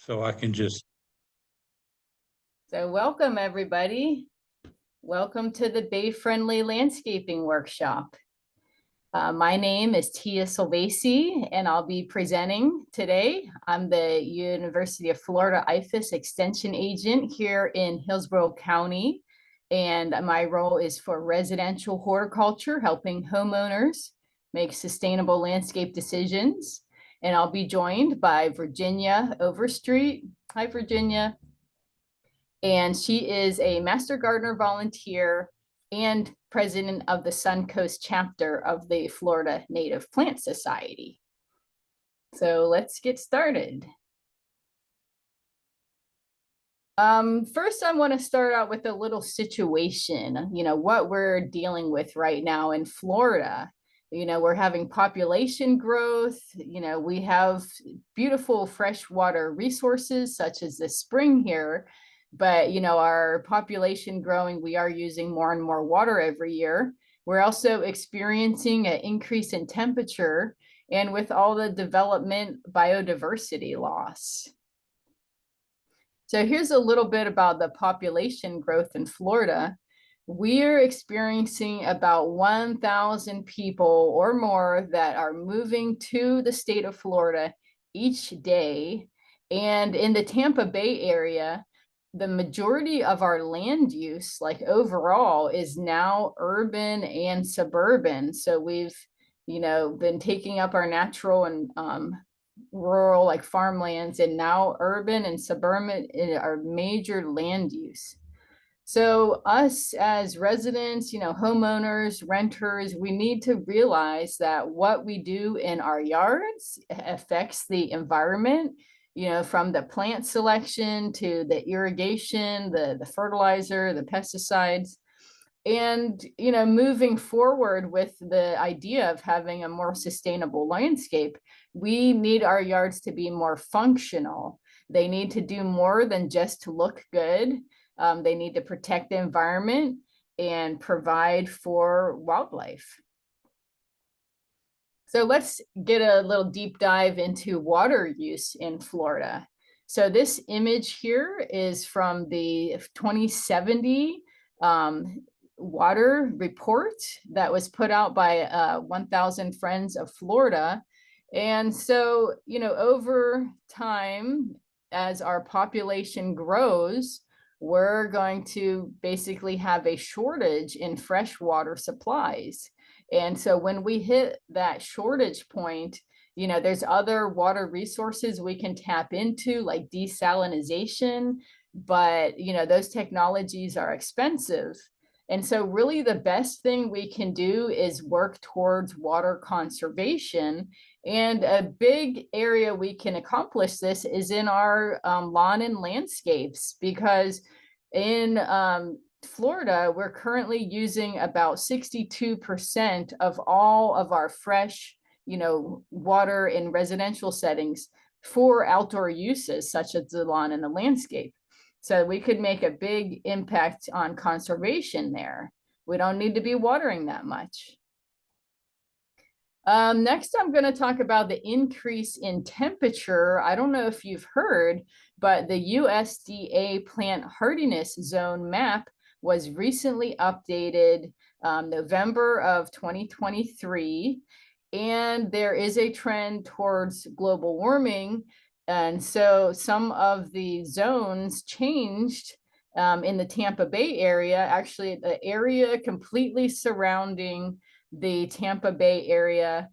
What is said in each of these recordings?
So I can just, So welcome, everybody. Welcome to the Bay Friendly Landscaping Workshop. My name is Tia Silvasi, and I'll be presenting today. I'm the University of Florida IFAS Extension Agent here in Hillsborough County, and my role is for residential horticulture, helping homeowners make sustainable landscape decisions. And I'll be joined by Virginia Overstreet. Hi, Virginia. And she is a Master Gardener volunteer and president of the Suncoast chapter of the Florida Native Plant Society. So let's get started. First, I want to start out with a little situation, what we're dealing with right now in Florida. We're having population growth. We have beautiful freshwater resources such as the spring here, but our population growing, we are using more and more water every year. We're also experiencing an increase in temperature, and with all the development, biodiversity loss. So here's a little bit about the population growth in Florida. We're experiencing about 1,000 people or more that are moving to the state of Florida each day. And in the Tampa Bay area, the majority of our land use, like overall, is now urban and suburban. So we've, been taking up our natural and rural, like farmlands, and now urban and suburban are major land use. So us as residents, homeowners, renters, we need to realize that what we do in our yards affects the environment, from the plant selection to the irrigation, the fertilizer, the pesticides. And, moving forward with the idea of having a more sustainable landscape, we need our yards to be more functional. They need to do more than just to look good. They need to protect the environment and provide for wildlife. So let's get a little deep dive into water use in Florida. So this image here is from the 2070 water report that was put out by 1,000 Friends of Florida. And so, over time, as our population grows, we're going to basically have a shortage in freshwater supplies. And so when we hit that shortage point, there's other water resources we can tap into, like desalination, but, those technologies are expensive. And so really the best thing we can do is work towards water conservation. And a big area we can accomplish this is in our lawn and landscapes, because in Florida, we're currently using about 62% of all of our fresh, water in residential settings for outdoor uses, such as the lawn and the landscape. So we could make a big impact on conservation there. We don't need to be watering that much. Next, I'm going to talk about the increase in temperature. I don't know if you've heard, but the USDA plant hardiness zone map was recently updated November of 2023. And there is a trend towards global warming. And so some of the zones changed in the Tampa Bay area. Actually, the area completely surrounding the Tampa Bay area,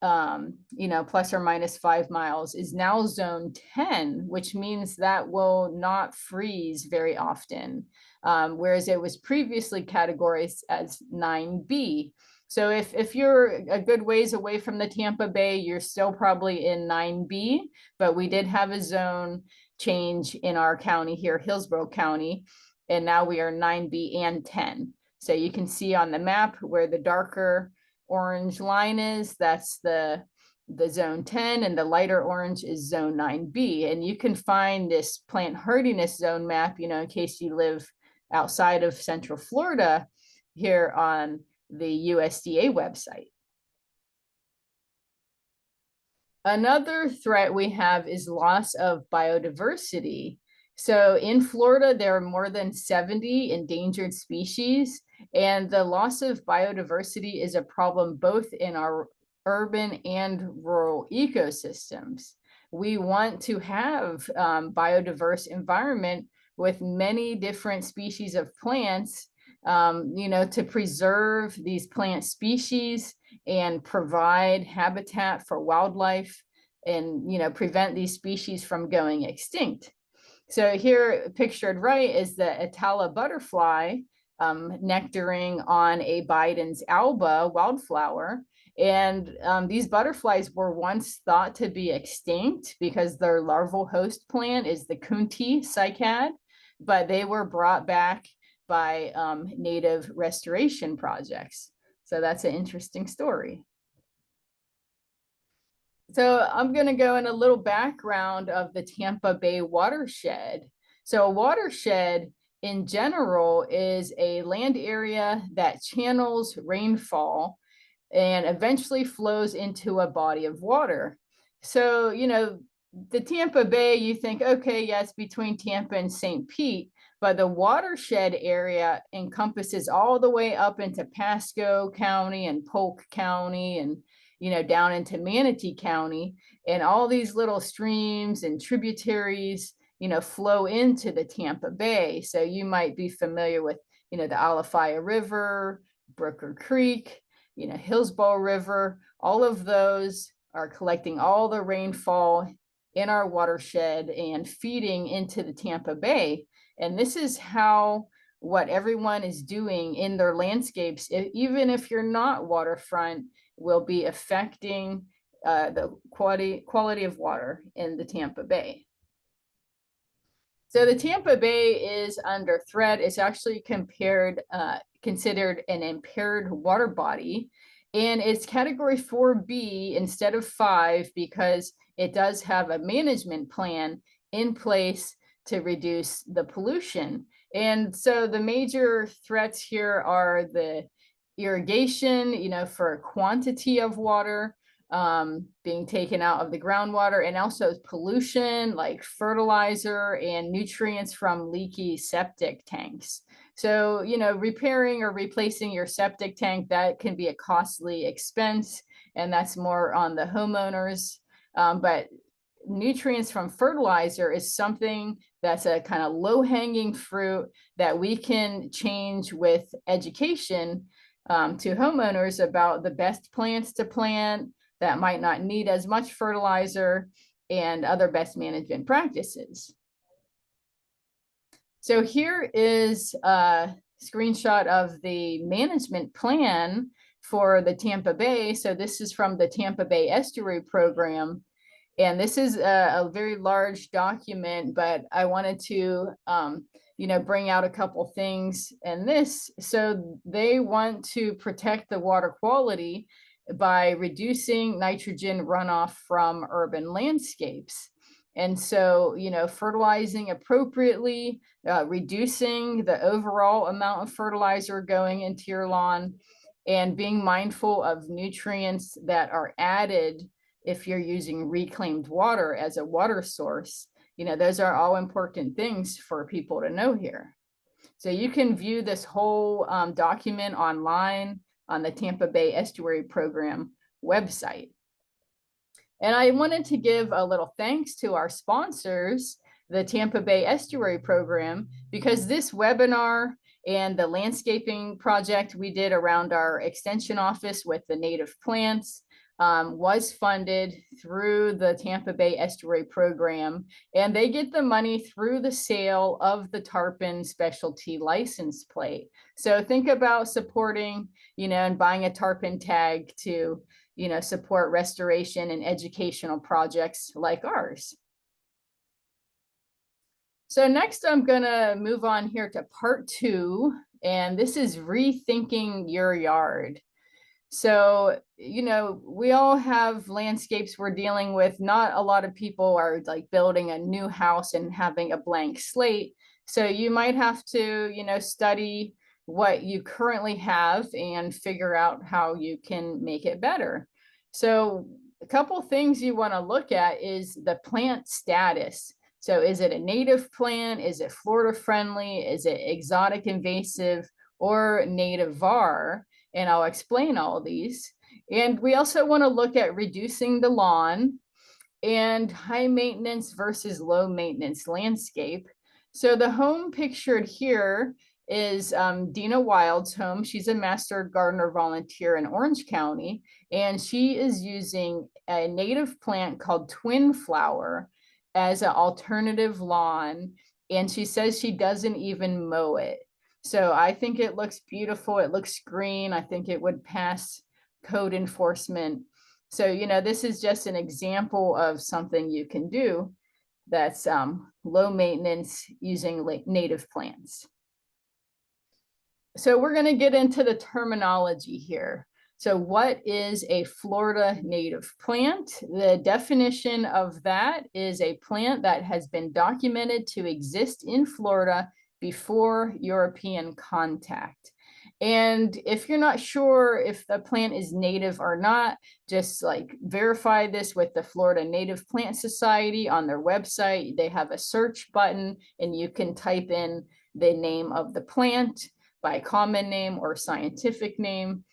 plus or minus 5 miles, is now zone 10, which means that will not freeze very often, whereas it was previously categorized as 9B. So if you're a good ways away from the Tampa Bay, you're still probably in 9B, but we did have a zone change in our county here, Hillsborough County, and now we are 9B and 10. So you can see on the map where the darker orange line is, that's the zone 10, and the lighter orange is zone 9B. And you can find this plant hardiness zone map, in case you live outside of Central Florida, here on the USDA website. Another threat we have is loss of biodiversity. So in Florida, there are more than 70 endangered species, and the loss of biodiversity is a problem both in our urban and rural ecosystems. We want to have biodiverse environment with many different species of plants, to preserve these plant species and provide habitat for wildlife and prevent these species from going extinct. So here pictured right is the Atala butterfly nectaring on a Biden's alba wildflower. And these butterflies were once thought to be extinct because their larval host plant is the Kunti cycad, but they were brought back by native restoration projects. So that's an interesting story. So I'm going to go in a little background of the Tampa Bay watershed. So a watershed in general is a land area that channels rainfall and eventually flows into a body of water. So, the Tampa Bay, you think, okay, yes, between Tampa and St. Pete, but the watershed area encompasses all the way up into Pasco County and Polk County and down into Manatee County, and all these little streams and tributaries, flow into the Tampa Bay. So you might be familiar with, the Alafaya River, Brooker Creek, Hillsborough River. All of those are collecting all the rainfall in our watershed and feeding into the Tampa Bay. And this is how what everyone is doing in their landscapes, even if you're not waterfront, will be affecting the quality of water in the Tampa Bay. So the Tampa Bay is under threat. It's actually considered an impaired water body, and it's category 4B instead of 5 because it does have a management plan in place to reduce the pollution. And so the major threats here are the irrigation, for quantity of water being taken out of the groundwater, and also pollution like fertilizer and nutrients from leaky septic tanks. So, repairing or replacing your septic tank, that can be a costly expense, and that's more on the homeowners. But nutrients from fertilizer is something that's a kind of low-hanging fruit that we can change with education to homeowners about the best plants to plant that might not need as much fertilizer and other best management practices. So here is a screenshot of the management plan for the Tampa Bay. So this is from the Tampa Bay Estuary Program. And this is a very large document, but I wanted to bring out a couple things in this. So they want to protect the water quality by reducing nitrogen runoff from urban landscapes. And so, fertilizing appropriately, reducing the overall amount of fertilizer going into your lawn, and being mindful of nutrients that are added if you're using reclaimed water as a water source. Those are all important things for people to know here. So you can view this whole document online on the Tampa Bay Estuary Program website. And I wanted to give a little thanks to our sponsors, the Tampa Bay Estuary Program, because this webinar and the landscaping project we did around our extension office with the native plants was funded through the Tampa Bay Estuary Program, and they get the money through the sale of the Tarpon specialty license plate. So think about supporting, and buying a Tarpon tag to, support restoration and educational projects like ours. So next I'm gonna move on here to part 2, and this is rethinking your yard. So, we all have landscapes we're dealing with. Not a lot of people are like building a new house and having a blank slate. So you might have to, study what you currently have and figure out how you can make it better. So a couple things you want to look at is the plant status. So is it a native plant? Is it Florida friendly? Is it exotic invasive or native var? And I'll explain all of these. And we also want to look at reducing the lawn and high maintenance versus low maintenance landscape. So the home pictured here is Dina Wild's home. She's a master gardener volunteer in Orange County, and she is using a native plant called Twin Flower as an alternative lawn. And she says she doesn't even mow it. So I think it looks beautiful. It looks green. I think it would pass code enforcement. So, this is just an example of something you can do that's low maintenance using native plants. So we're going to get into the terminology here. So what is a Florida native plant? The definition of that is a plant that has been documented to exist in Florida before European contact. And if you're not sure if the plant is native or not, just like verify this with the Florida Native Plant Society on their website. They have a search button and you can type in the name of the plant by common name or scientific name.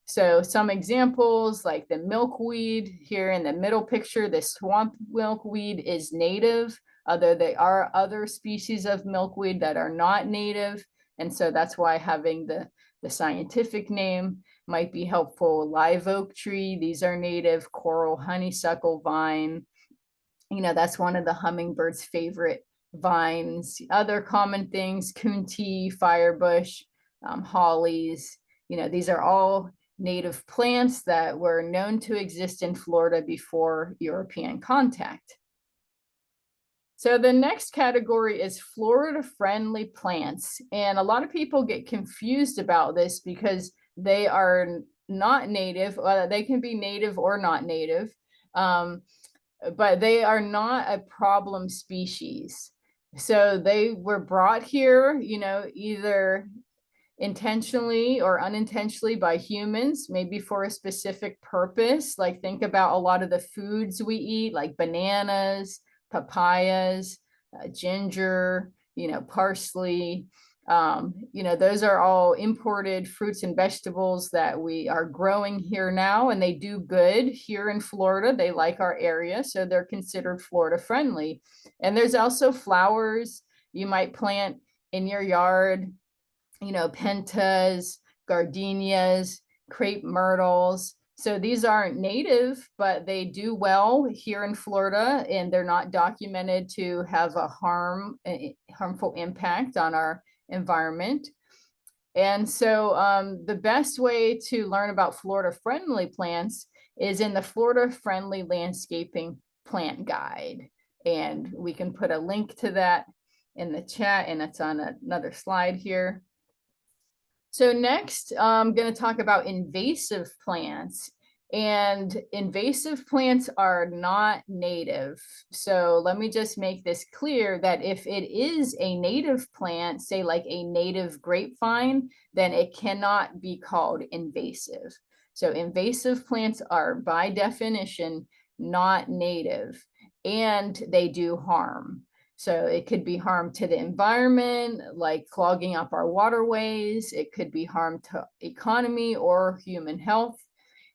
So some examples like the milkweed here in the middle picture, the swamp milkweed is native, although there are other species of milkweed that are not native. And so that's why having the scientific name might be helpful. Live oak tree, these are native. Coral honeysuckle vine, that's one of the hummingbird's favorite vines. Other common things, coontie, firebush, hollies, these are all native plants that were known to exist in Florida before European contact. So the next category is Florida-friendly plants. And a lot of people get confused about this because they are not native. They can be native or not native, but they are not a problem species. So they were brought here, either intentionally or unintentionally by humans, maybe for a specific purpose. Like think about a lot of the foods we eat, like bananas, papayas, ginger, parsley. Those are all imported fruits and vegetables that we are growing here now, and they do good here in Florida. They like our area, so they're considered Florida friendly. And there's also flowers you might plant in your yard, pentas, gardenias, crepe myrtles. So these aren't native, but they do well here in Florida, and they're not documented to have a harmful impact on our environment. And so the best way to learn about Florida-friendly plants is in the Florida-friendly landscaping plant guide. And we can put a link to that in the chat, and it's on another slide here. So next, I'm going to talk about invasive plants. And invasive plants are not native. So let me just make this clear that if it is a native plant, say like a native grapevine, then it cannot be called invasive. So invasive plants are by definition not native, and they do harm. So it could be harm to the environment, like clogging up our waterways. It could be harm to economy or human health.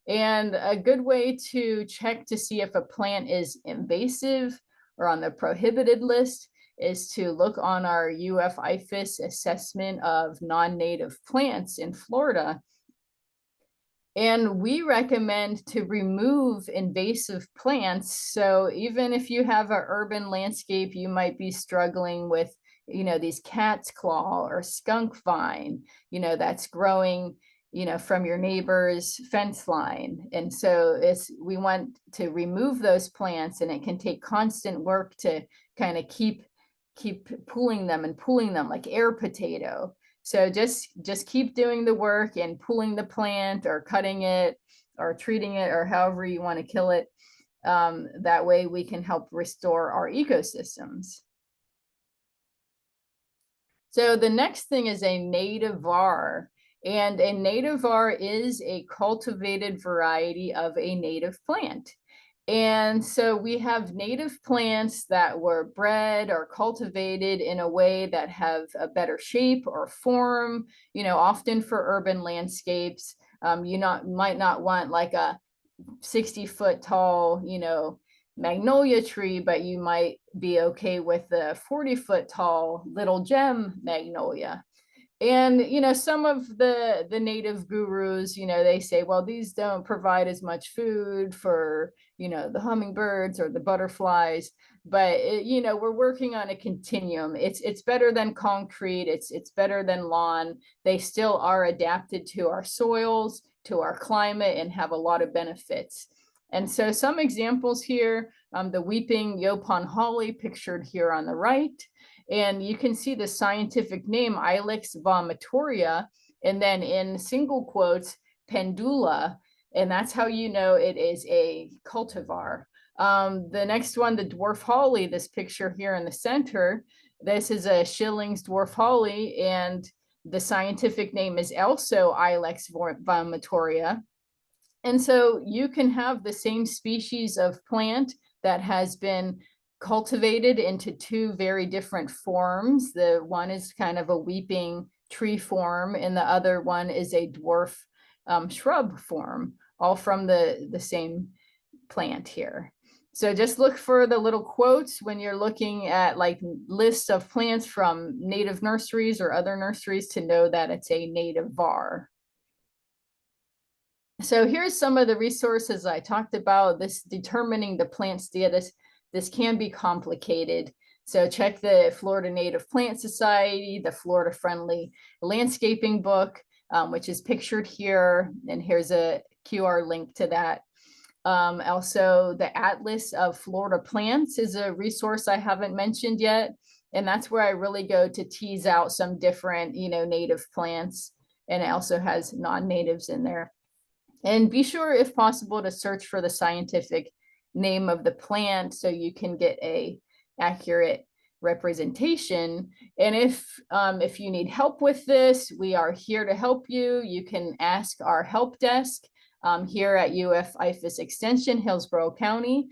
And a good way to check to see if a plant is invasive or on the prohibited list is to look on our UF-IFAS assessment of non-native plants in Florida. And we recommend to remove invasive plants. So even if you have an urban landscape, you might be struggling with, these cat's claw or skunk vine, that's growing, from your neighbor's fence line. And so we want to remove those plants, and it can take constant work to kind of keep pulling them like air potato. So just keep doing the work and pulling the plant or cutting it or treating it or however you want to kill it. That way we can help restore our ecosystems. So the next thing is a nativar. And a nativar is a cultivated variety of a native plant. And so we have native plants that were bred or cultivated in a way that have a better shape or form, often for urban landscapes. You might not want like a 60-foot tall, magnolia tree, but you might be okay with the 40-foot tall little gem magnolia. And some of the native gurus, they say, well, these don't provide as much food for the hummingbirds or the butterflies, but we're working on a continuum. It's better than concrete, it's better than lawn. They still are adapted to our soils, to our climate, and have a lot of benefits. And so some examples here, the weeping yaupon holly pictured here on the right. And you can see the scientific name Ilex vomitoria, and then in single quotes, pendula. And that's how you know it is a cultivar. The next one, the dwarf holly, this picture here in the center, this is a Schilling's dwarf holly, and the scientific name is also Ilex vomitoria. And so you can have the same species of plant that has been cultivated into two very different forms. The one is kind of a weeping tree form, and the other one is a dwarf shrub form, all from the same plant here. So just look for the little quotes when you're looking at like lists of plants from native nurseries or other nurseries to know that it's a native var. So here's some of the resources I talked about. This determining the plant status, this can be complicated. So check the Florida Native Plant Society, the Florida Friendly Landscaping book, which is pictured here. And here's a QR link to that. Also, the Atlas of Florida Plants is a resource I haven't mentioned yet. And that's where I really go to tease out some different, native plants. And it also has non-natives in there. And be sure, if possible, to search for the scientific name of the plant so you can get a accurate representation. And if you need help with this, we are here to help you. You can ask our help desk here at UF-IFAS Extension, Hillsborough County.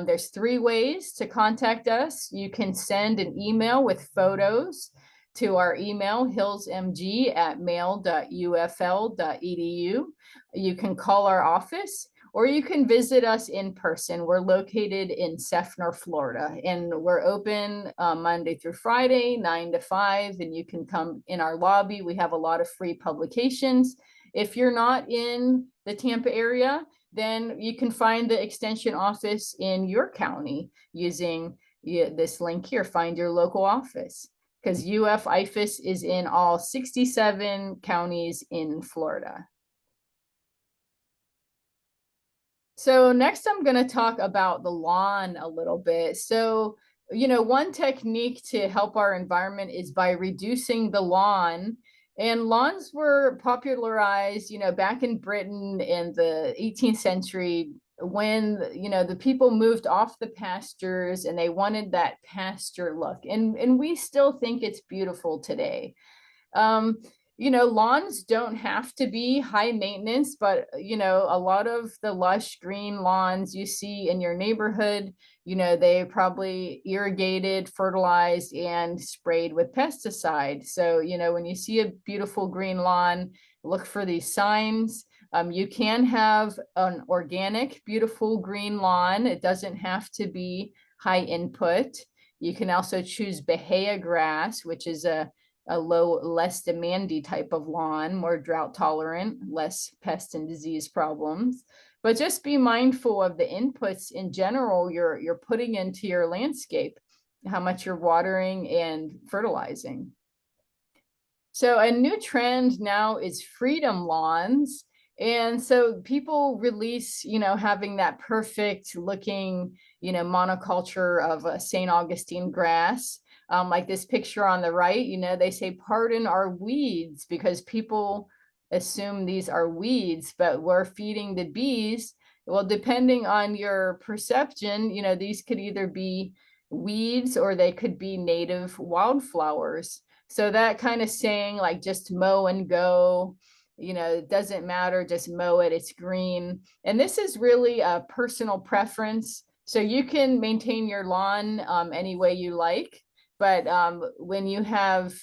There's 3 ways to contact us. You can send an email with photos to our email, hillsmg@mail.ufl.edu. You can call our office, or you can visit us in person. We're located in Seffner, Florida, and we're open Monday through Friday, 9 to 5, and you can come in our lobby. We have a lot of free publications. If you're not in the Tampa area, then you can find the extension office in your county using this link here, find your local office, because UF-IFAS is in all 67 counties in Florida. So next I'm going to talk about the lawn a little bit. So, one technique to help our environment is by reducing the lawn. And lawns were popularized, back in Britain in the 18th century when, the people moved off the pastures and they wanted that pasture look. And we still think it's beautiful today. Lawns don't have to be high maintenance, but, a lot of the lush green lawns you see in your neighborhood, they probably irrigated, fertilized, and sprayed with pesticide. So, when you see a beautiful green lawn, look for these signs. You can have an organic, beautiful green lawn. It doesn't have to be high input. You can also choose Bahia grass, which is a low, less demandy type of lawn, more drought tolerant, less pest and disease problems. But just be mindful of the inputs in general you're putting into your landscape, how much you're watering and fertilizing. So a new trend now is freedom lawns. And so people release, having that perfect looking, monoculture of a St. Augustine grass. Like this picture on the right, they say, pardon our weeds, because people assume these are weeds, but we're feeding the bees. Well, depending on your perception, these could either be weeds or they could be native wildflowers. So that kind of saying like just mow and go, it doesn't matter, just mow it, it's green. And this is really a personal preference. So you can maintain your lawn any way you like, but when you have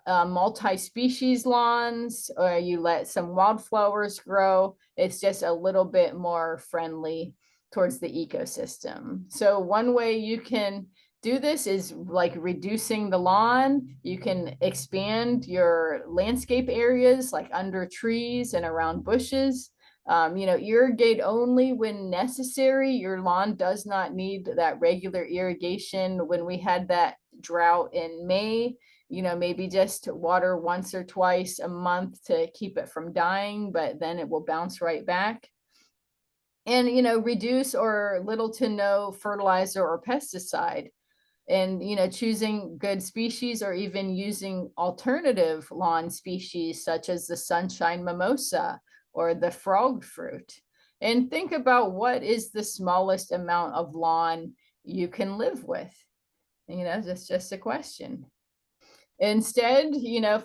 multi-species lawns, or you let some wildflowers grow, it's just a little bit more friendly towards the ecosystem. So one way you can do this is like reducing the lawn. You can expand your landscape areas like under trees and around bushes. Irrigate only when necessary. Your lawn does not need that regular irrigation. When we had that drought in May, maybe just water once or twice a month to keep it from dying, but then it will bounce right back. And, reduce or little to no fertilizer or pesticide. And, choosing good species or even using alternative lawn species such as the sunshine mimosa or the frog fruit. And think about what is the smallest amount of lawn you can live with. That's just a question. Instead,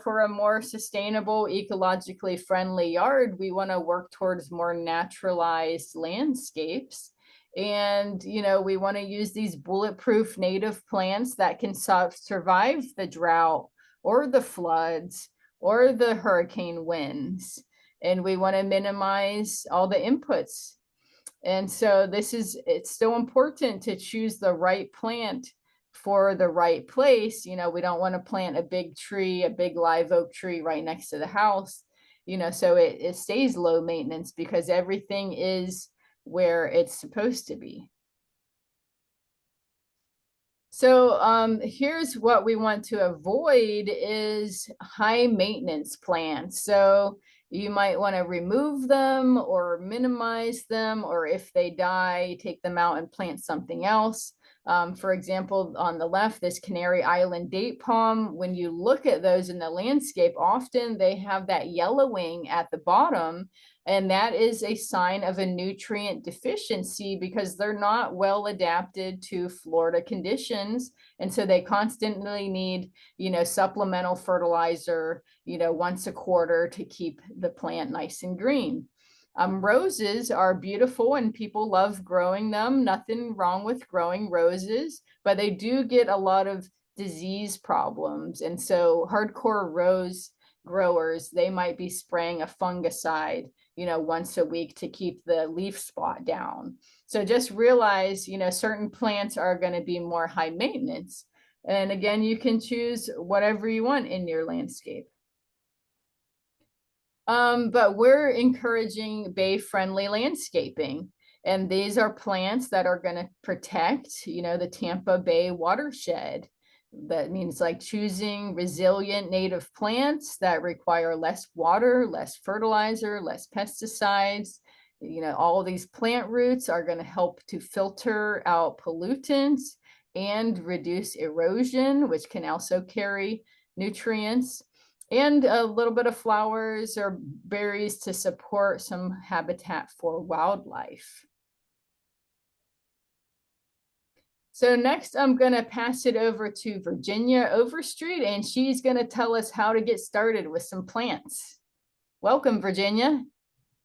for a more sustainable, ecologically friendly yard, we want to work towards more naturalized landscapes. And, we want to use these bulletproof native plants that can survive the drought or the floods or the hurricane winds. And we want to minimize all the inputs. And so it's so important to choose the right plant for the right place. We don't want to plant a big tree, a big live oak tree right next to the house, so it stays low maintenance because everything is where it's supposed to be. So here's what we want to avoid is high maintenance plants. So you might want to remove them or minimize them, or if they die, take them out and plant something else. For example, on the left, this Canary Island date palm, when you look at those in the landscape, often they have that yellowing at the bottom, and that is a sign of a nutrient deficiency because they're not well adapted to Florida conditions. And so they constantly need, supplemental fertilizer, once a quarter to keep the plant nice and green. Roses are beautiful and people love growing them. Nothing wrong with growing roses, but they do get a lot of disease problems. And so hardcore rose growers, they might be spraying a fungicide, once a week to keep the leaf spot down. So just realize, certain plants are going to be more high maintenance. And again, you can choose whatever you want in your landscape. But we're encouraging bay-friendly landscaping. And these are plants that are going to protect, the Tampa Bay watershed. That means like choosing resilient native plants that require less water, less fertilizer, less pesticides. All these plant roots are going to help to filter out pollutants and reduce erosion, which can also carry nutrients, and a little bit of flowers or berries to support some habitat for wildlife. So next, I'm going to pass it over to Virginia Overstreet, and she's going to tell us how to get started with some plants. Welcome, Virginia.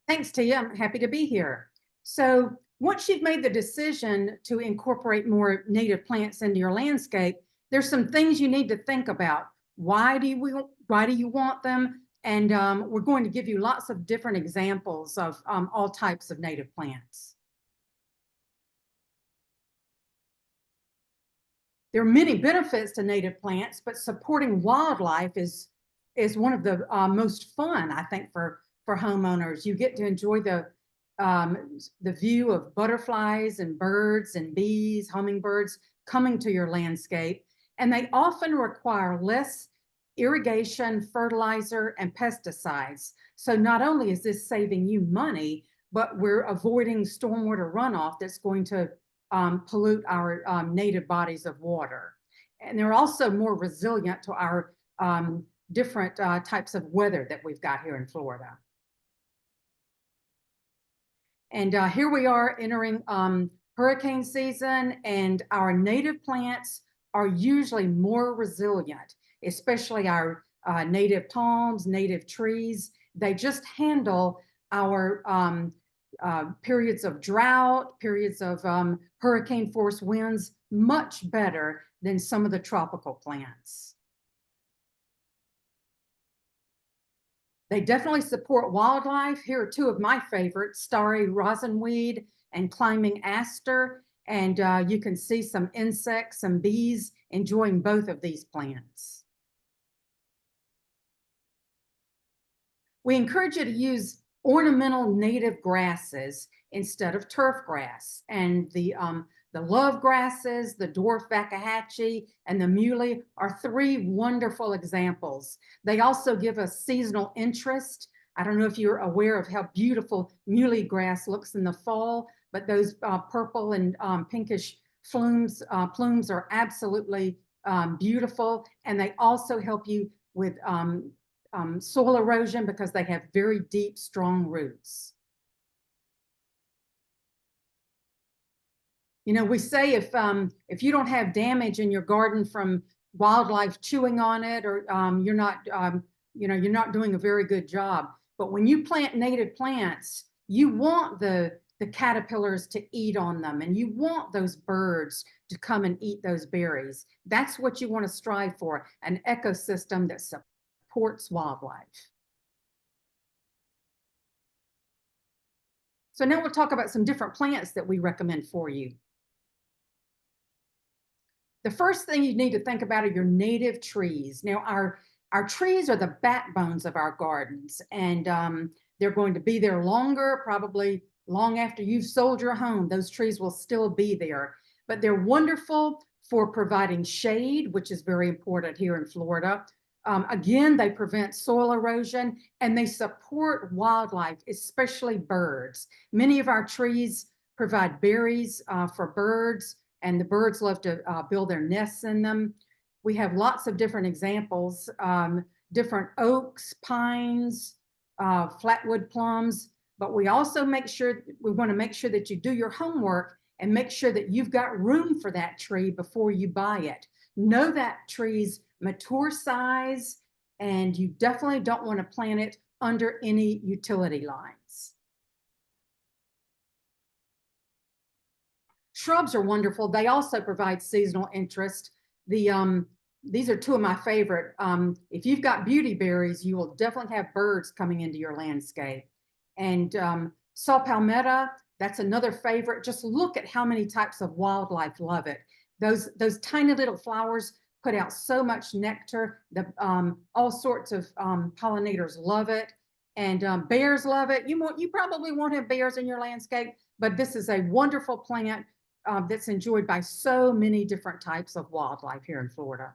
Thanks, Tia. I'm happy to be here. So once you've made the decision to incorporate more native plants into your landscape, there's some things you need to think about. Why do you want them? And we're going to give you lots of different examples of all types of native plants. There are many benefits to native plants, but supporting wildlife is one of the most fun, I think, for homeowners. You get to enjoy the view of butterflies and birds and bees, hummingbirds coming to your landscape, and they often require less irrigation, fertilizer, and pesticides. So not only is this saving you money, but we're avoiding stormwater runoff that's going to pollute our native bodies of water. And they're also more resilient to our different types of weather that we've got here in Florida. And here we are entering hurricane season, and our native plants are usually more resilient, especially our native palms, native trees. They just handle our periods of drought, periods of hurricane force winds much better than some of the tropical plants. They definitely support wildlife. Here are two of my favorites, starry rosinweed and climbing aster. And you can see some insects, some bees enjoying both of these plants. We encourage you to use ornamental native grasses instead of turf grass. And the love grasses, the dwarf Waxahachie, and the muhly are three wonderful examples. They also give us seasonal interest. I don't know if you're aware of how beautiful muhly grass looks in the fall, but those purple and pinkish plumes are absolutely beautiful. And they also help you with soil erosion because they have very deep, strong roots. You know, we say if you don't have damage in your garden from wildlife chewing on it, or you're not doing a very good job. But when you plant native plants, you want the caterpillars to eat on them, and you want those birds to come and eat those berries. That's what you want to strive for, an ecosystem that supports wildlife. So now we'll talk about some different plants that we recommend for you. The first thing you need to think about are your native trees. Now, our trees are the backbones of our gardens, and they're going to be there longer, probably long after you've sold your home. Those trees will still be there, but they're wonderful for providing shade, which is very important here in Florida. Again, they prevent soil erosion, and they support wildlife, especially birds. Many of our trees provide berries for birds, and the birds love to build their nests in them. We have lots of different examples, different oaks, pines, flatwood plums, but we also want to make sure that you do your homework and make sure that you've got room for that tree before you buy it. Know that tree's mature size, and you definitely don't want to plant it under any utility lines. Shrubs are wonderful. They also provide seasonal interest. These are two of my favorite. If you've got beauty berries, you will definitely have birds coming into your landscape. And saw palmetto, that's another favorite. Just look at how many types of wildlife love it. Those tiny little flowers put out so much nectar. All sorts of pollinators love it, and bears love it. You probably won't have bears in your landscape, but this is a wonderful plant that's enjoyed by so many different types of wildlife here in Florida.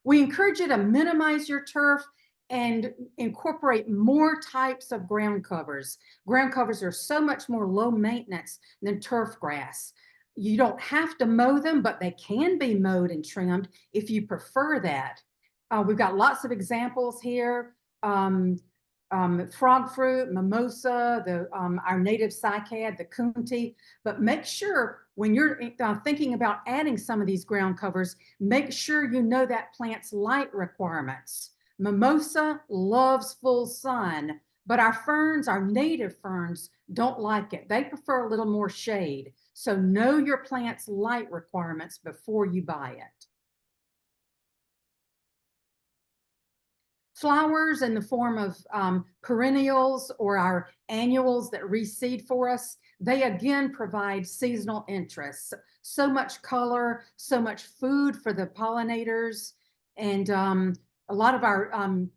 We encourage you to minimize your turf and incorporate more types of ground covers. Ground covers are so much more low maintenance than turf grass. You don't have to mow them, but they can be mowed and trimmed if you prefer that. We've got lots of examples here. Frog fruit, mimosa, our native cycad, the coontie. But make sure when you're thinking about adding some of these ground covers, make sure you know that plant's light requirements. Mimosa loves full sun, but our ferns, our native ferns, don't like it. They prefer a little more shade. So know your plant's light requirements before you buy it. Flowers in the form of perennials or our annuals that reseed for us, they again provide seasonal interest. So much color, so much food for the pollinators, and a lot of our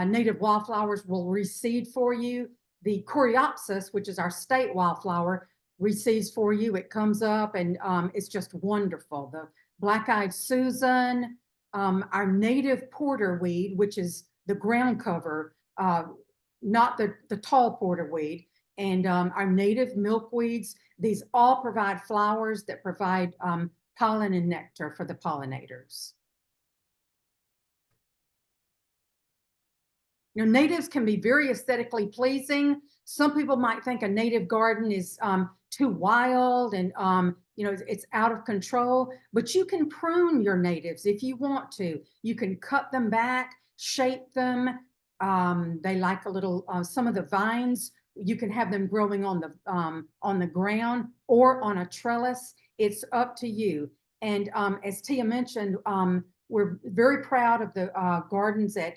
native wildflowers will reseed for you. The Coreopsis, which is our state wildflower, reseeds for you. It comes up, and it's just wonderful. The black-eyed Susan, our native porterweed, which is the ground cover, not the tall porterweed, and our native milkweeds. These all provide flowers that provide pollen and nectar for the pollinators. You know, natives can be very aesthetically pleasing, Some people might think a native garden is too wild and it's out of control, but you can prune your natives if you want to. You can cut them back, shape them. They like a little, some of the vines, you can have them growing on the ground or on a trellis. It's up to you. And as Tia mentioned, we're very proud of the gardens at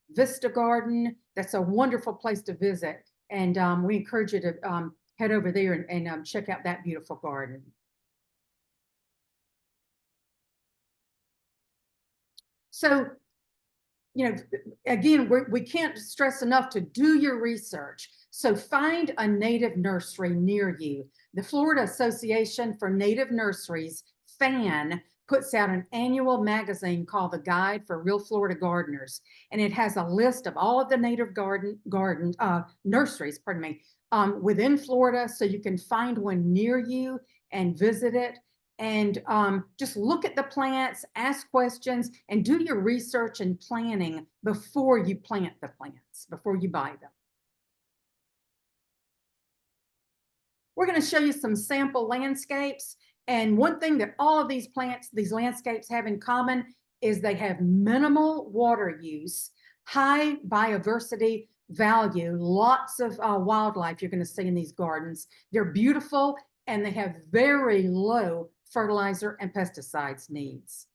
Vista Garden. That's a wonderful place to visit. And we encourage you to head over there and check out that beautiful garden. So, again, we can't stress enough to do your research. So find a native nursery near you. The Florida Association for Native Nurseries, FAN, puts out an annual magazine called The Guide for Real Florida Gardeners. And it has a list of all of the native nurseries, within Florida, so you can find one near you and visit it. And just look at the plants, ask questions, and do your research and planning before you plant the plants, before you buy them. We're going to show you some sample landscapes. And one thing that all of these landscapes have in common is they have minimal water use, high biodiversity value, lots of wildlife you're going to see in these gardens. They're beautiful and they have very low fertilizer and pesticides needs.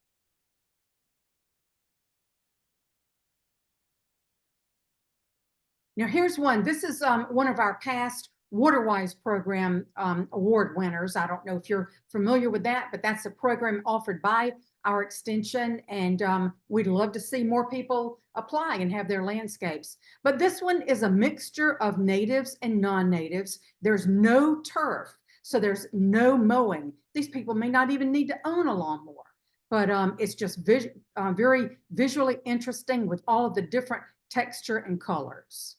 Now here's one. This is one of our past WaterWise program award winners. I don't know if you're familiar with that, but that's a program offered by our extension, and we'd love to see more people apply and have their landscapes. But this one is a mixture of natives and non-natives. There's no turf, so there's no mowing. These people may not even need to own a lawnmower, but it's just very visually interesting with all of the different texture and colors.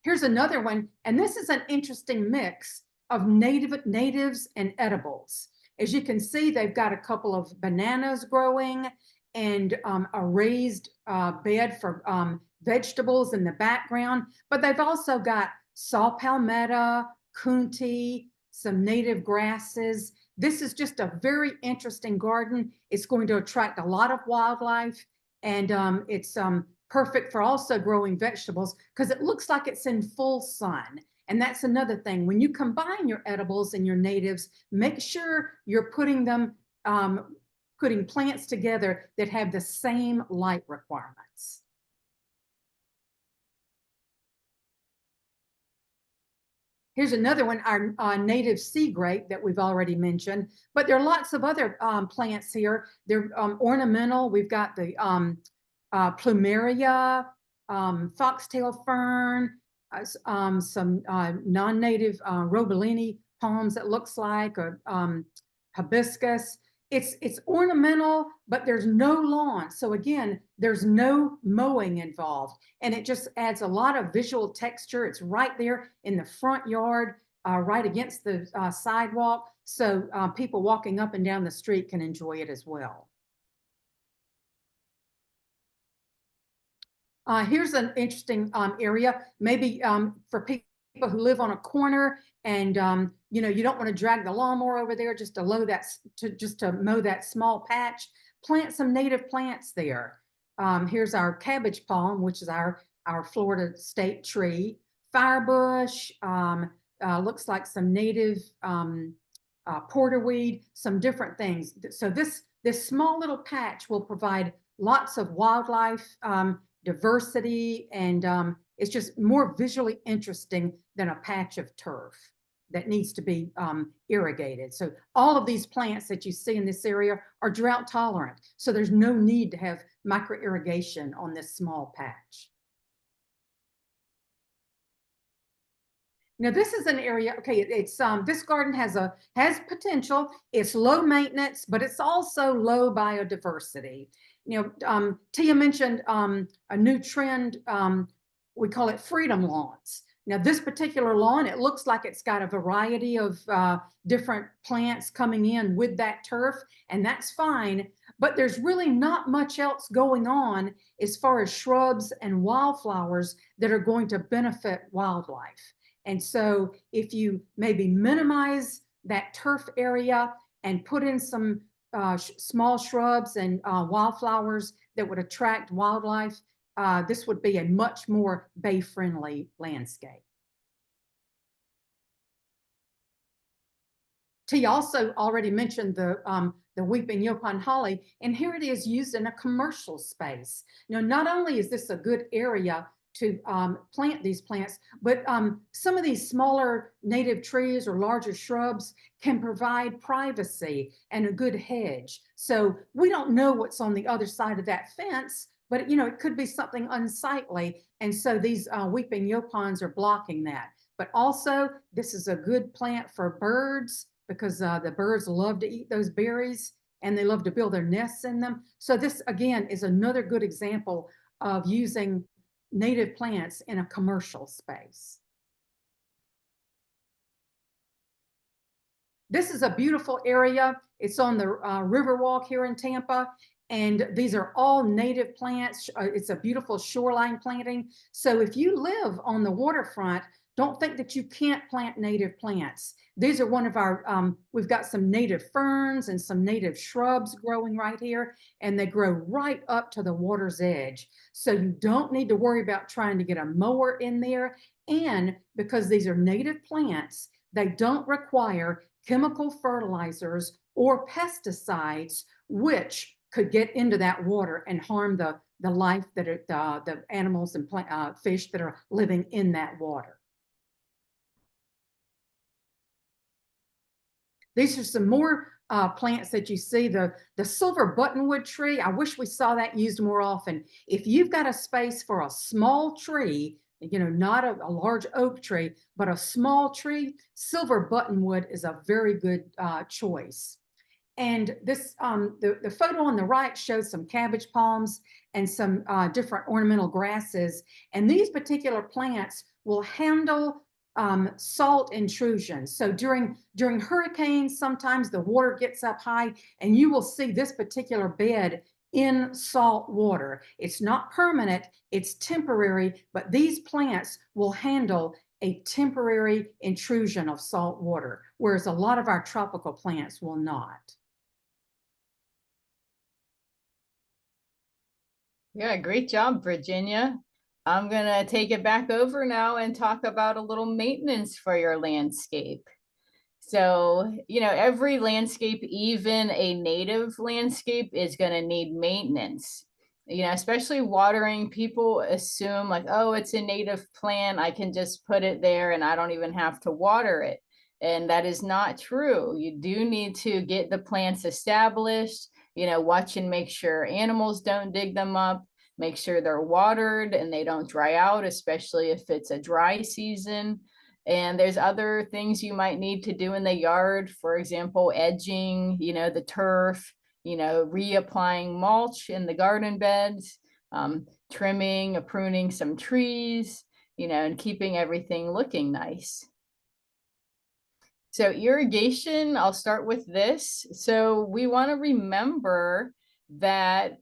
Here's another one, and this is an interesting mix of natives and edibles. As you can see, they've got a couple of bananas growing and a raised bed for vegetables in the background, but they've also got saw palmetto, kunti, some native grasses. This is just a very interesting garden. It's going to attract a lot of wildlife, and it's perfect for also growing vegetables because it looks like it's in full sun. And that's another thing. When you combine your edibles and your natives, make sure you're putting plants together that have the same light requirements. Here's another one, our native sea grape that we've already mentioned, but there are lots of other plants here. They're ornamental. We've got the plumeria, foxtail fern, some non-native robellini palms, it looks like, or hibiscus. It's ornamental, but there's no lawn. So again, there's no mowing involved, and it just adds a lot of visual texture. It's right there in the front yard, right against the sidewalk. So people walking up and down the street can enjoy it as well. Here's an interesting area, maybe for people who live on a corner and you don't want to drag the lawnmower over there just to mow that small patch. Plant some native plants there. Here's our cabbage palm, which is our Florida state tree. Firebush, looks like some native porterweed, some different things. So this small little patch will provide lots of wildlife diversity, and it's just more visually interesting than a patch of turf that needs to be irrigated. So all of these plants that you see in this area are drought tolerant. So there's no need to have micro irrigation on this small patch. Now this is an area, okay, it's this garden has potential. It's low maintenance, but it's also low biodiversity. Tia mentioned a new trend, we call it freedom lawns. Now this particular lawn, it looks like it's got a variety of different plants coming in with that turf, and that's fine, but there's really not much else going on as far as shrubs and wildflowers that are going to benefit wildlife. And so if you maybe minimize that turf area and put in some small shrubs and wildflowers that would attract wildlife, this would be a much more bay-friendly landscape. T also already mentioned the weeping Yaupon holly, and here it is used in a commercial space. Now, not only is this a good area to plant these plants, but some of these smaller native trees or larger shrubs can provide privacy and a good hedge. So we don't know what's on the other side of that fence, but it could be something unsightly. And so these weeping yaupons are blocking that. But also, this is a good plant for birds because the birds love to eat those berries and they love to build their nests in them. So this, again, is another good example of using native plants in a commercial space. This is a beautiful area. It's on the Riverwalk here in Tampa, and these are all native plants. It's a beautiful shoreline planting. So if you live on the waterfront, don't think that you can't plant native plants. These are one of our, we've got some native ferns and some native shrubs growing right here, and they grow right up to the water's edge. So you don't need to worry about trying to get a mower in there. And because these are native plants, they don't require chemical fertilizers or pesticides, which could get into that water and harm the life that the animals and fish that are living in that water. These are some more plants that you see. The silver buttonwood tree, I wish we saw that used more often. If you've got a space for a small tree, not a large oak tree, but a small tree, silver buttonwood is a very good choice. And this, the photo on the right shows some cabbage palms and some different ornamental grasses. And these particular plants will handle salt intrusion. So during hurricanes, sometimes the water gets up high and you will see this particular bed in salt water. It's not permanent, it's temporary, but these plants will handle a temporary intrusion of salt water, whereas a lot of our tropical plants will not. Yeah, great job, Virginia. I'm gonna take it back over now and talk about a little maintenance for your landscape. So, every landscape, even a native landscape, is gonna need maintenance. Especially watering, people assume like, oh, it's a native plant, I can just put it there and I don't even have to water it. And that is not true. You do need to get the plants established, watch and make sure animals don't dig them up, make sure they're watered and they don't dry out, especially if it's a dry season. And there's other things you might need to do in the yard, for example, edging, the turf, reapplying mulch in the garden beds, trimming, pruning some trees, and keeping everything looking nice. So irrigation, I'll start with this. So we want to remember that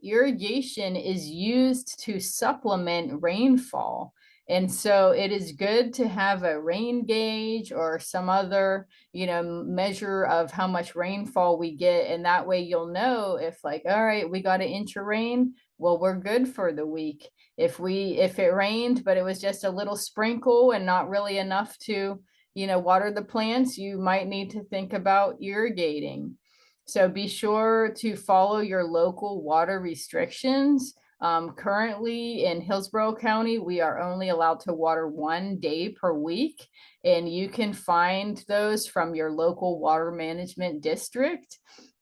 irrigation is used to supplement rainfall. And so it is good to have a rain gauge or some other, measure of how much rainfall we get. And that way you'll know if like, all right, we got an inch of rain, well, we're good for the week. If it rained, but it was just a little sprinkle and not really enough to, water the plants, you might need to think about irrigating. So be sure to follow your local water restrictions. Currently in Hillsborough County, we are only allowed to water 1 day per week, and you can find those from your local water management district.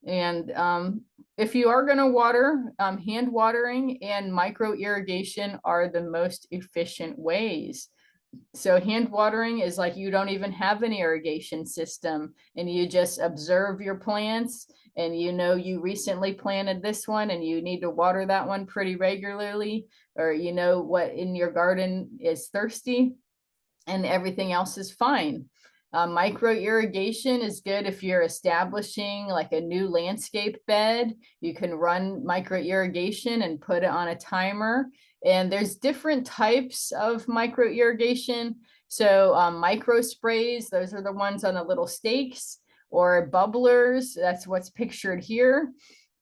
And if you are going to water, hand watering and micro irrigation are the most efficient ways. So hand watering is like you don't even have an irrigation system and you just observe your plants and you recently planted this one and you need to water that one pretty regularly, or what in your garden is thirsty and everything else is fine. Micro irrigation is good if you're establishing like a new landscape bed. You can run micro irrigation and put it on a timer. And there's different types of micro irrigation. So micro sprays, those are the ones on the little stakes, or bubblers, that's what's pictured here.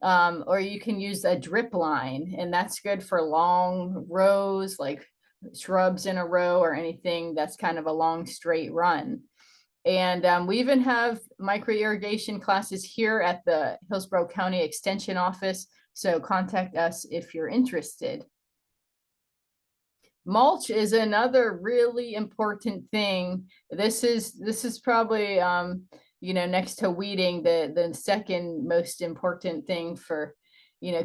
Or you can use a drip line, and that's good for long rows, like shrubs in a row or anything that's kind of a long straight run. And we even have micro irrigation classes here at the Hillsborough County Extension Office. So contact us if you're interested. Mulch is another really important thing. This is probably next to weeding, the second most important thing for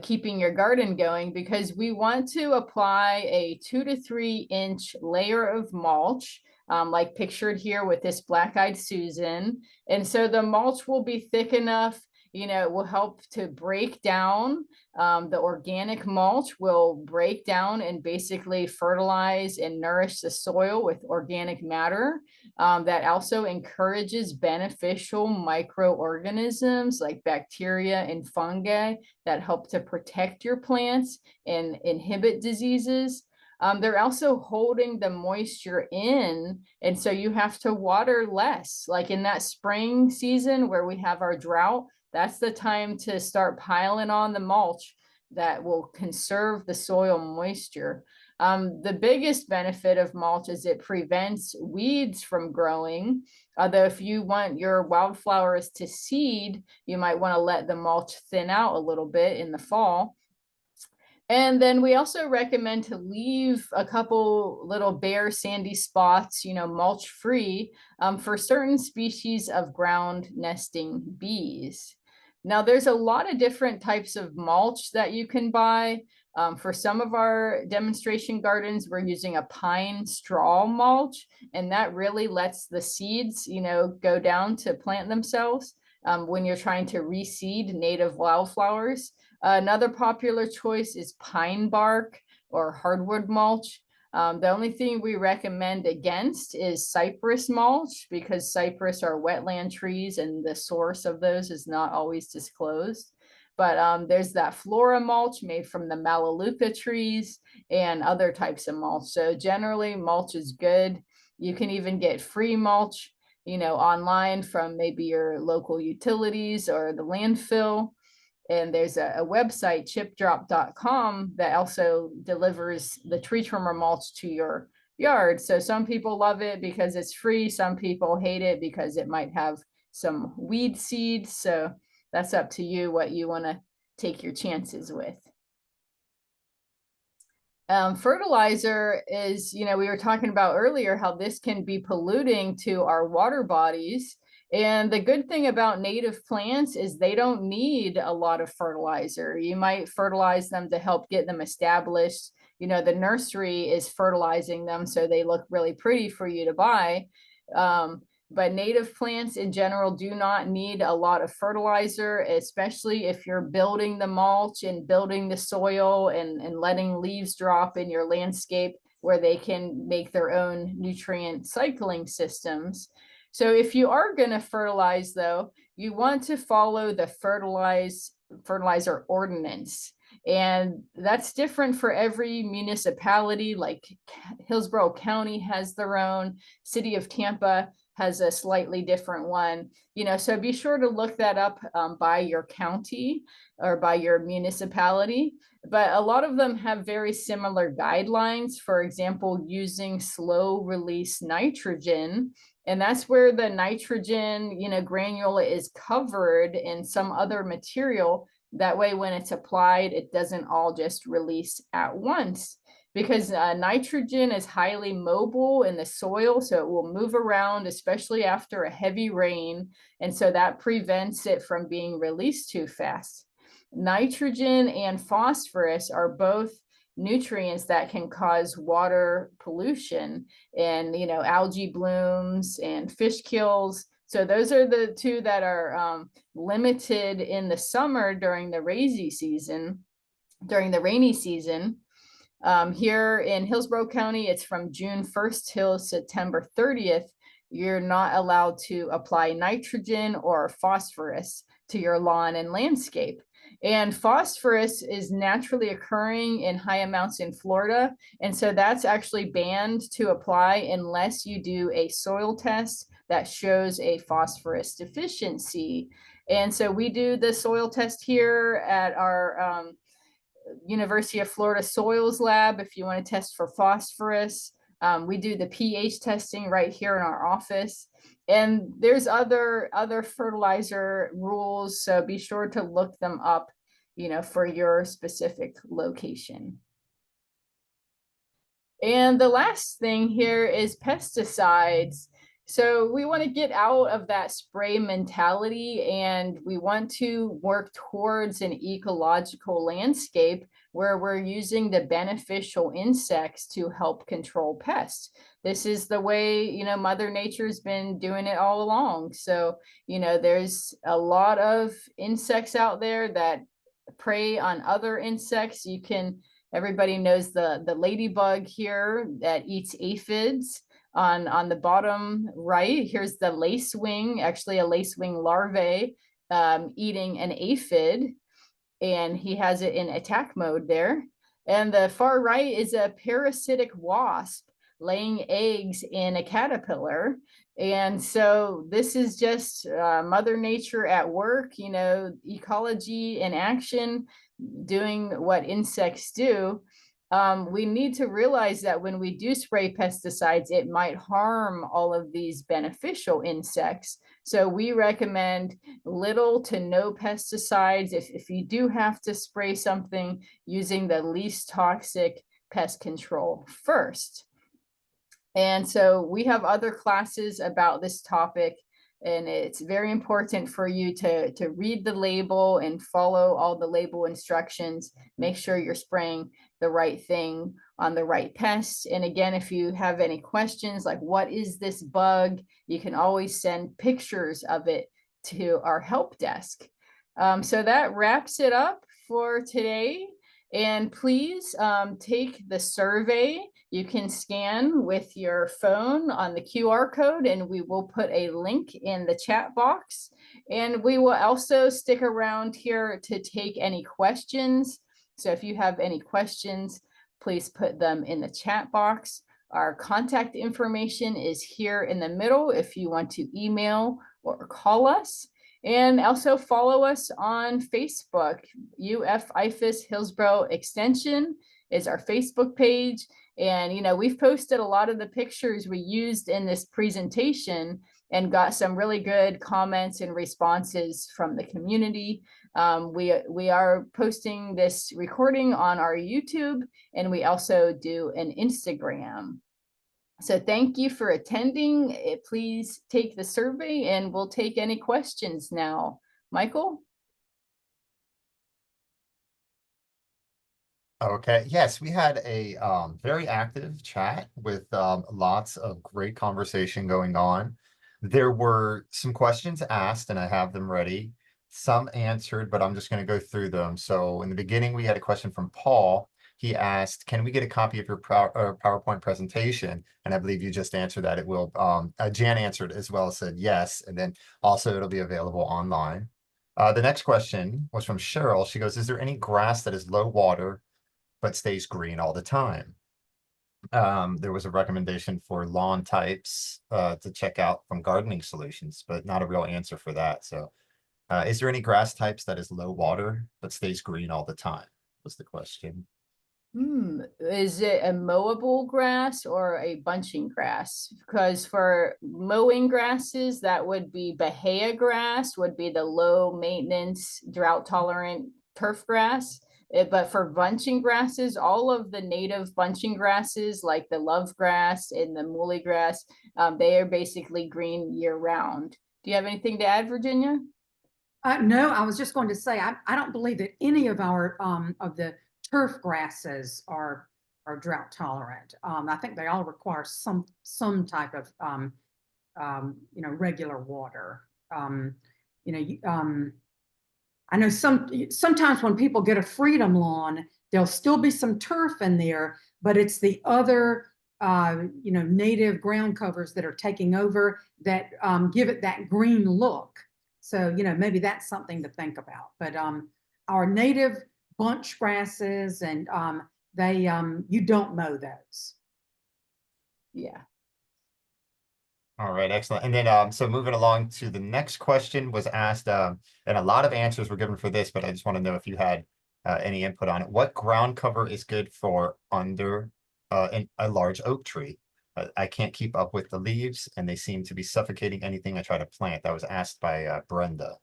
keeping your garden going, because we want to apply a 2 to 3 inch layer of mulch, like pictured here with this black-eyed Susan. And so the mulch will be thick enough, it will help to break down. The organic mulch will break down and basically fertilize and nourish the soil with organic matter. That also encourages beneficial microorganisms like bacteria and fungi that help to protect your plants and inhibit diseases. They're also holding the moisture in, and so you have to water less. Like in that spring season where we have our drought, that's the time to start piling on the mulch that will conserve the soil moisture. The biggest benefit of mulch is it prevents weeds from growing. Although if you want your wildflowers to seed, you might want to let the mulch thin out a little bit in the fall. And then we also recommend to leave a couple little bare sandy spots, mulch free, for certain species of ground nesting bees. Now, there's a lot of different types of mulch that you can buy. For some of our demonstration gardens, we're using a pine straw mulch, and that really lets the seeds, go down to plant themselves when you're trying to reseed native wildflowers. Another popular choice is pine bark or hardwood mulch. The only thing we recommend against is cypress mulch, because cypress are wetland trees and the source of those is not always disclosed. But there's that flora mulch made from the Melaleuca trees and other types of mulch. So generally mulch is good. You can even get free mulch, online from maybe your local utilities or the landfill. And there's a website, chipdrop.com, that also delivers the tree trimmer mulch to your yard. So some people love it because it's free. Some people hate it because it might have some weed seeds. So that's up to you what you want to take your chances with. Fertilizer is, we were talking about earlier how this can be polluting to our water bodies. And the good thing about native plants is they don't need a lot of fertilizer. You might fertilize them to help get them established. The nursery is fertilizing them so they look really pretty for you to buy. But native plants in general do not need a lot of fertilizer, especially if you're building the mulch and building the soil and letting leaves drop in your landscape where they can make their own nutrient cycling systems. So if you are going to fertilize, though, you want to follow the fertilizer ordinance. And that's different for every municipality. Like Hillsborough County has their own, City of Tampa has a slightly different one, so be sure to look that up by your county or by your municipality. But a lot of them have very similar guidelines. For example, using slow release nitrogen. And that's where the nitrogen, granule is covered in some other material. That way, when it's applied, it doesn't all just release at once. Because nitrogen is highly mobile in the soil, so it will move around, especially after a heavy rain. And so that prevents it from being released too fast. Nitrogen and phosphorus are both nutrients that can cause water pollution and, algae blooms and fish kills. So those are the two that are limited in the summer during the rainy season. Here in Hillsborough County, it's from June 1st till September 30th. you're not allowed to apply nitrogen or phosphorus to your lawn and landscape. And phosphorus is naturally occurring in high amounts in Florida. And so that's actually banned to apply unless you do a soil test that shows a phosphorus deficiency. And so we do the soil test here at our University of Florida Soils Lab if you want to test for phosphorus. We do the pH testing right here in our office. And there's other fertilizer rules, so be sure to look them up, for your specific location. And the last thing here is pesticides. So we want to get out of that spray mentality, and we want to work towards an ecological landscape where we're using the beneficial insects to help control pests. This is the way, Mother Nature's been doing it all along. So, there's a lot of insects out there that prey on other insects. Everybody knows the ladybug here that eats aphids. On the bottom right, here's the lacewing, actually a lacewing larvae eating an aphid, and he has it in attack mode there. And the far right is a parasitic wasp laying eggs in a caterpillar. And so this is just Mother Nature at work, ecology in action, doing what insects do. We need to realize that when we do spray pesticides, it might harm all of these beneficial insects. So we recommend little to no pesticides. If you do have to spray something, using the least toxic pest control first. And so we have other classes about this topic, and it's very important for you to read the label and follow all the label instructions. Make sure you're spraying the right thing on the right pest. And again, if you have any questions like what is this bug, you can always send pictures of it to our help desk. So that wraps it up for today. And please take the survey. You can scan with your phone on the QR code, and we will put a link in the chat box. And we will also stick around here to take any questions. So if you have any questions, please put them in the chat box. Our contact information is here in the middle if you want to email or call us. And also follow us on Facebook. UF IFAS Hillsborough Extension is our Facebook page. And, we've posted a lot of the pictures we used in this presentation and got some really good comments and responses from the community. We are posting this recording on our YouTube, and we also do an Instagram. So thank you for attending. Please take the survey, and we'll take any questions now. Michael? Okay, yes, we had a very active chat with lots of great conversation going on. There were some questions asked, and I have them ready. Some answered, but I'm just going to go through them. So in the beginning, we had a question from Paul. He asked, can we get a copy of your PowerPoint presentation? And I believe you just answered that. It will. Jan answered as well, said yes. And then also it'll be available online. The next question was from Cheryl. She goes, is there any grass that is low water but stays green all the time? There was a recommendation for lawn types to check out from Gardening Solutions, but not a real answer for that. So is there any grass types that is low water but stays green all the time was the question. Is it a mowable grass or a bunching grass? Because for mowing grasses, that would be Bahia grass, would be the low maintenance, drought tolerant turf grass. But for bunching grasses, all of the native bunching grasses like the love grass and the muhly grass, they are basically green year round. Do you have anything to add, Virginia? No, I was just going to say, I don't believe that any of our of the turf grasses are drought tolerant. I think they all require some type of regular water. I know sometimes when people get a Freedom Lawn, there'll still be some turf in there, but it's the other native ground covers that are taking over that give it that green look. So, maybe that's something to think about. But our native bunch grasses and you don't mow those. Yeah. All right, excellent. And then, so moving along to the next question was asked, and a lot of answers were given for this, but I just want to know if you had any input on it. What ground cover is good for under a large oak tree? I can't keep up with the leaves and they seem to be suffocating anything I try to plant. That was asked by Brenda.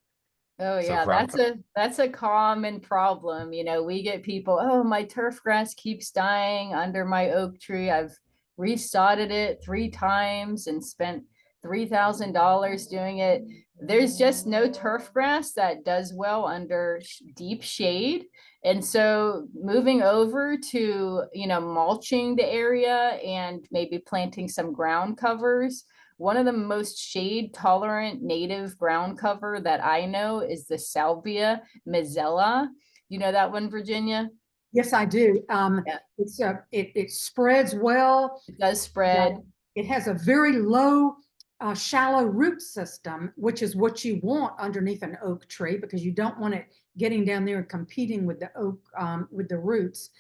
Oh So yeah, ground cover. that's a common problem. We get people, oh, my turf grass keeps dying under my oak tree. I've resodded it 3 times and spent $3,000 doing it. There's just no turf grass that does well under deep shade. And so moving over to, mulching the area and maybe planting some ground covers. One of the most shade tolerant native ground cover that I know is the Salvia mizella. You know that one, Virginia? Yes, I do. Yeah. It spreads well. It does spread. It has a very low, shallow root system, which is what you want underneath an oak tree because you don't want it getting down there and competing with the oak, with the roots.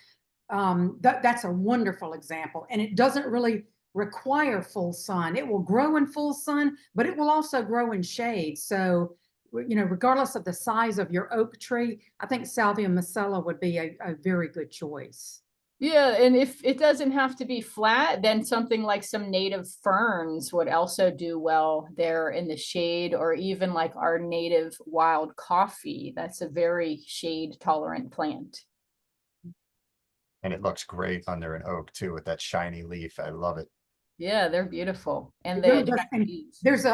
That's a wonderful example. And it doesn't really require full sun. It will grow in full sun, but it will also grow in shade. So, regardless of the size of your oak tree, I think Salvia mizella would be a very good choice. Yeah, and if it doesn't have to be flat, then something like some native ferns would also do well there in the shade, or even like our native wild coffee. That's a very shade tolerant plant. And it looks great under an oak too with that shiny leaf. I love it. Yeah, they're beautiful. And It they really does. attract And bees. there's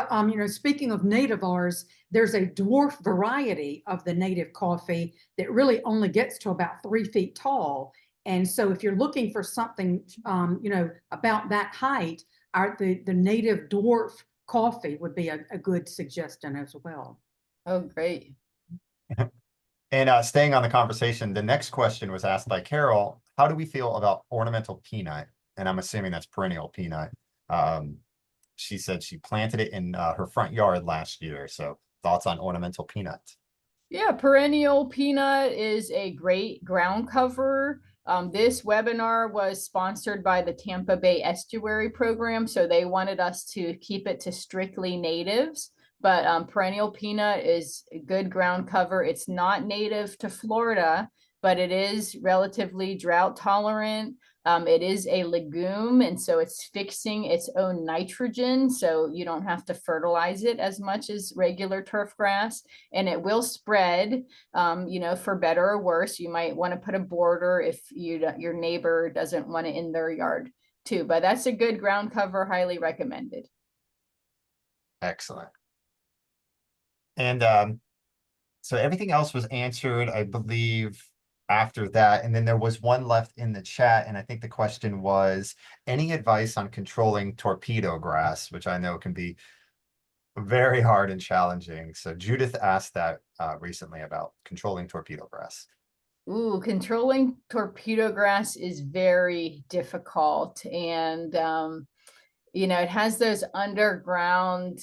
speaking of nativars, there's a dwarf variety of the native coffee that really only gets to about 3 feet tall. And so if you're looking for something, about that height, the native dwarf coffee would be a good suggestion as well. Oh, great. And staying on the conversation, the next question was asked by Carol. How do we feel about ornamental peanut? And I'm assuming that's perennial peanut. She said she planted it in her front yard last year. So thoughts on ornamental peanut? Yeah, perennial peanut is a great ground cover. This webinar was sponsored by the Tampa Bay Estuary Program, so they wanted us to keep it to strictly natives. But perennial peanut is a good ground cover. It's not native to Florida, but it is relatively drought tolerant. It is a legume, and so it's fixing its own nitrogen, so you don't have to fertilize it as much as regular turf grass, and it will spread, for better or worse. You might want to put a border if your neighbor doesn't want it in their yard too, but that's a good ground cover, highly recommended. Excellent. And so everything else was answered, I believe, after that. And then there was one left in the chat. And I think the question was, any advice on controlling torpedo grass, which I know can be very hard and challenging. So Judith asked that recently about controlling torpedo grass. Ooh, controlling torpedo grass is very difficult. And, it has those underground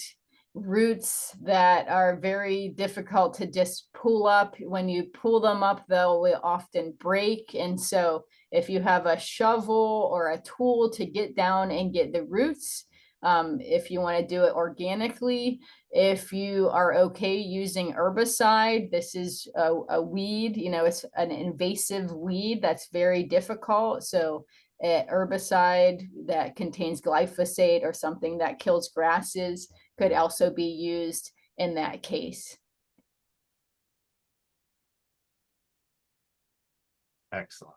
roots that are very difficult to just pull up. When you pull them up, they'll often break. And so if you have a shovel or a tool to get down and get the roots, if you want to do it organically, if you are okay using herbicide, this is a weed, it's an invasive weed that's very difficult. So herbicide that contains glyphosate or something that kills grasses could also be used in that case. Excellent.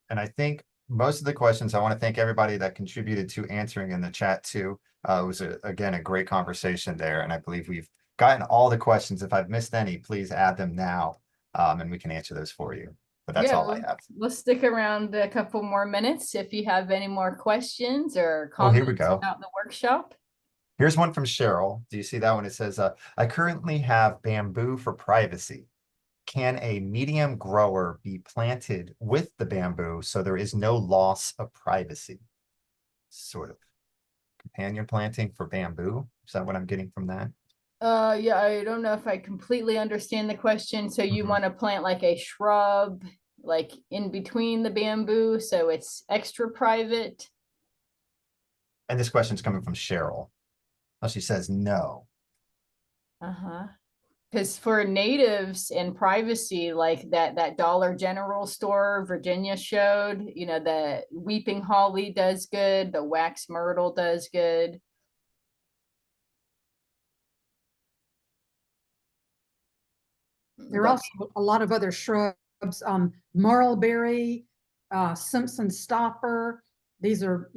And I think most of the questions, I want to thank everybody that contributed to answering in the chat too. It was, again, a great conversation there. And I believe we've gotten all the questions. If I've missed any, please add them now and we can answer those for you. But that's all I have. We'll stick around a couple more minutes if you have any more questions or Oh, here we comments go. about the workshop. Here's one from Cheryl. Do you see that one? It says, I currently have bamboo for privacy. Can a medium grower be planted with the bamboo so there is no loss of privacy? sort of companion planting for bamboo. Is that what I'm getting from that? Yeah, I don't know if I completely understand the question. So you Mhm. want to plant like a shrub, like in between the bamboo, so it's extra private? And this question's coming from Cheryl. Oh, she says no. Uh-huh. Because for natives and privacy, like that Dollar General store Virginia showed, you know, the weeping holly does good, the wax myrtle does good. There are But also a lot of other shrubs, marlberry, Simpson stopper. These are,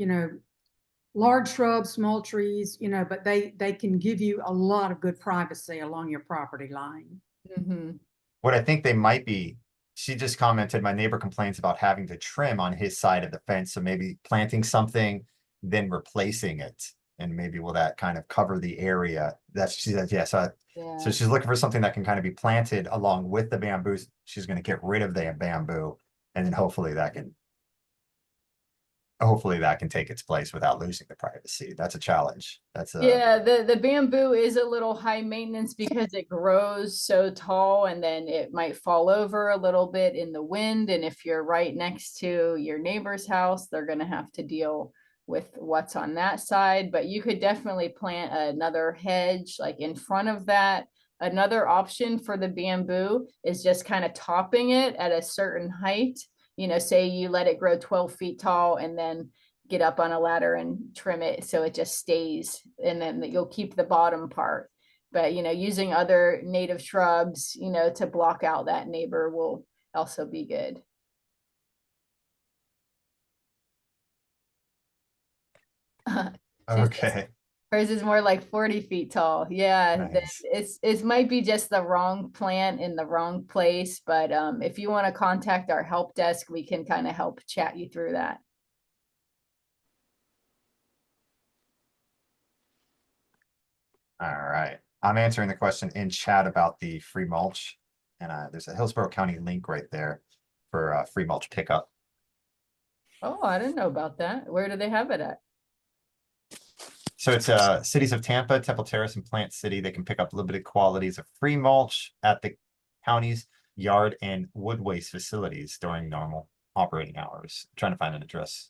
large shrubs, small trees, but they can give you a lot of good privacy along your property line. mhm. What I think they might be, she just commented, my neighbor complains about having to trim on his side of the fence. So maybe planting something, then replacing it. And maybe will that kind of cover the area? That's, she said, yeah. So Yeah. she's looking for something that can kind of be planted along with the bamboo. She's going to get rid of the bamboo, and then hopefully that can take its place without losing the privacy. That's a challenge. That's a, Yeah, the bamboo is a little high maintenance because it grows so tall and then it might fall over a little bit in the wind. And if you're right next to your neighbor's house, they're gonna have to deal with what's on that side. But you could definitely plant another hedge like in front of that. Another option for the bamboo is just kind of topping it at a certain height. You know, say you let it grow 12 feet tall and then get up on a ladder and trim it so it just stays, and then you'll keep the bottom part. But using other native shrubs to block out that neighbor will also be good. She says okay. hers is more like 40 feet tall. Yeah, Nice. it might be just the wrong plant in the wrong place, but if you want to contact our help desk, we can kind of help chat you through that. All right. I'm answering the question in chat about the free mulch. And there's a Hillsborough County link right there for free mulch pickup. Oh, I didn't know about that. Where do they have it at? So it's cities of Tampa, Temple Terrace, and Plant City. They can pick up limited quantities of free mulch at the county's yard and wood waste facilities during normal operating hours. I'm trying to find an address.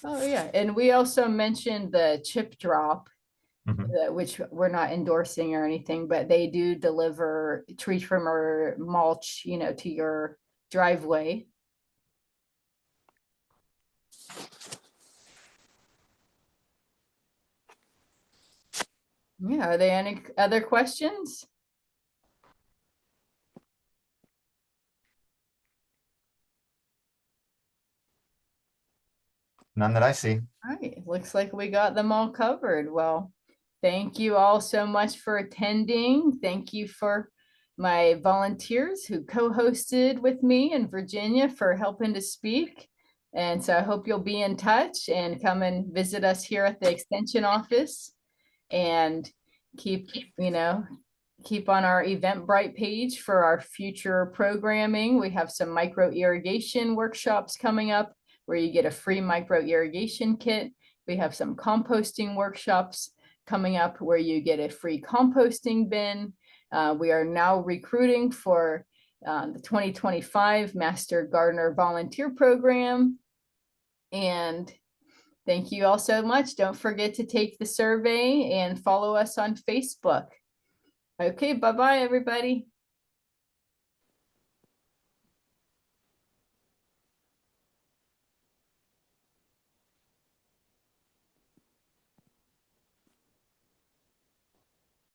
Oh, yeah. And we also mentioned the chip drop, Mhm. which we're not endorsing or anything, but they do deliver tree trimmer mulch, to your driveway. Yeah. Are there any other questions? None that I see. All right. Looks like we got them all covered. Well, thank you all so much for attending. Thank you for my volunteers who co-hosted with me in Virginia for helping to speak. And so I hope you'll be in touch and come and visit us here at the extension office and keep on our Eventbrite page for our future programming. We have some micro irrigation workshops coming up where you get a free micro irrigation kit. We have some composting workshops coming up where you get a free composting bin. We are now recruiting for the 2025 Master Gardener Volunteer Program. And thank you all so much. Don't forget to take the survey and follow us on Facebook. Okay, bye-bye, everybody.